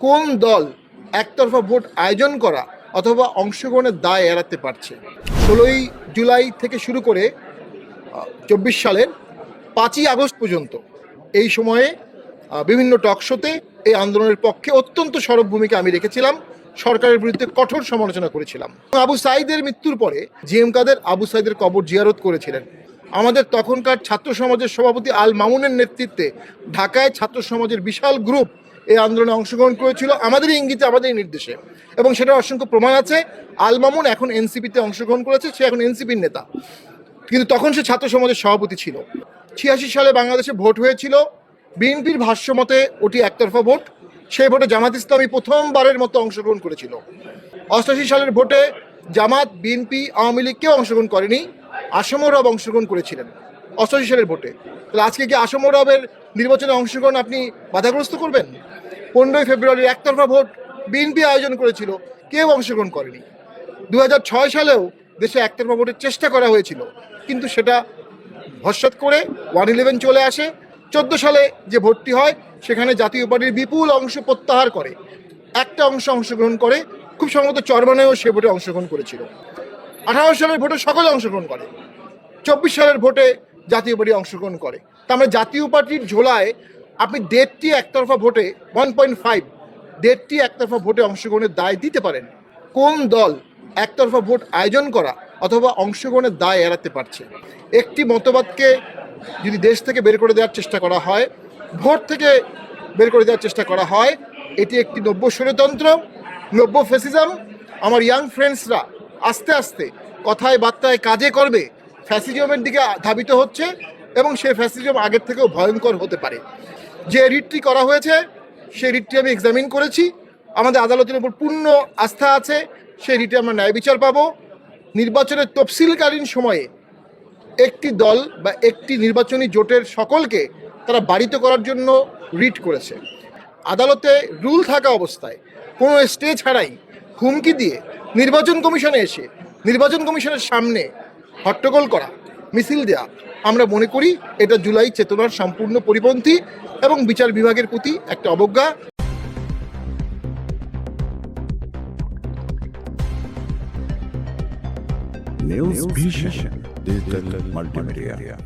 কোন দল একতরফা ভোট আয়োজন করা অথবা অংশগ্রহণের দায় এড়াতে পারছে? 16ই জুলাই থেকে শুরু করে 24 সালের 5ই আগস্ট পর্যন্ত এই সময়ে বিভিন্ন টকশোতে এই আন্দোলনের পক্ষে অত্যন্ত সরব ভূমিকা আমি রেখেছিলাম, সরকারের বিরুদ্ধে কঠোর সমালোচনা করেছিলাম। আবু সাঈদের মৃত্যুর পরে জিএম কাদের আবু সাঈদের কবর জিয়ারত করেছিলেন। আমাদের তখনকার ছাত্র সমাজের সভাপতি আল মামুনের নেতৃত্বে ঢাকায় ছাত্র সমাজের বিশাল গ্রুপ এই আন্দোলনে অংশগ্রহণ করেছিল আমাদেরই ইঙ্গিতে, আমাদেরই নির্দেশে, এবং সেটার অসংখ্য প্রমাণ আছে। আল মামুন এখন এনসিপিতে অংশগ্রহণ করেছে, সে এখন এনসিপির নেতা, কিন্তু তখন সে ছাত্র সমাজের সভাপতি ছিল। 86 সালে বাংলাদেশে ভোট হয়েছিল, বিএনপির ভাষ্যমতে ওটি একতরফা ভোট। সেই ভোটে জামাত ইসলামী প্রথমবারের মতো অংশগ্রহণ করেছিল। 88 সালের ভোটে জামাত, বিএনপি, আওয়ামী লীগ কেউ অংশগ্রহণ করেনি, আসম রব অংশগ্রহণ করেছিলেন 88 সালের ভোটে। তাহলে আজকে কি আসম রবের নির্বাচনে অংশগ্রহণ আপনি বাধাগ্রস্ত করবেন? 15ই ফেব্রুয়ারির একতরফা ভোট বিএনপি আয়োজন করেছিল, কেউ অংশগ্রহণ করেনি। 2006 সালেও দেশে একতরফা ভোটের চেষ্টা করা হয়েছিল, কিন্তু সেটা ভরসাত করে 111 চলে আসে। 14 সালে যে ভোটটি হয় সেখানে জাতীয় পার্টির বিপুল অংশ প্রত্যাহার করে, একটা অংশ অংশগ্রহণ করে, খুব সম্ভবত চরমানেও সে ভোটে অংশগ্রহণ করেছিল। 18 সালের ভোটে সকলে অংশগ্রহণ করে, 24 সালের ভোটে জাতীয় পার্টি অংশগ্রহণ করে। তার মানে জাতীয় পার্টির ঝোলায় আপনি 1.5টি একতরফা ভোটে 1.5 একতরফা ভোটে অংশগ্রহণের দায় দিতে পারেন। কোন দল একতরফা ভোট আয়োজন করা অথবা অংশগ্রহণের দায় এড়াতে পারছে? একটি মতবাদকে যদি দেশ থেকে বের করে দেওয়ার চেষ্টা করা হয়, ভোট থেকে বের করে দেওয়ার চেষ্টা করা হয়, এটি একটি নব্য ষড়যন্ত্র, নব্য ফ্যাসিজম। আমার ইয়াং ফ্রেন্ডসরা আস্তে আস্তে কথায় বার্তায় কাজে করবে ফ্যাসিজমের দিকে ধাবিত হচ্ছে, এবং সেই ফ্যাসিজম আগের থেকেও ভয়ঙ্কর হতে পারে। যে রিটটি করা হয়েছে সেই রিটটি আমি এক্সামিন করেছি, আমাদের আদালতের উপর পূর্ণ আস্থা আছে, সেই রিটে আমরা ন্যায় বিচার পাবো। নির্বাচনের তফসিলকালীন সময়ে একটি দল বা একটি নির্বাচনী জোটের সকলকে তারা বাড়িত করার জন্য রিট করেছে। আদালতে রুল থাকা অবস্থায় কোনো স্টে ছাড়াই হুমকি দিয়ে নির্বাচন কমিশনে এসে নির্বাচন কমিশনের সামনে হট্টগোল করা, মিছিল দেওয়া, আমরা মনে করি এটা জুলাই চেতনার সম্পূর্ণ পরিপন্থী এবং বিচার বিভাগের প্রতি একটা অবজ্ঞা। News Vision Digital Multimedia.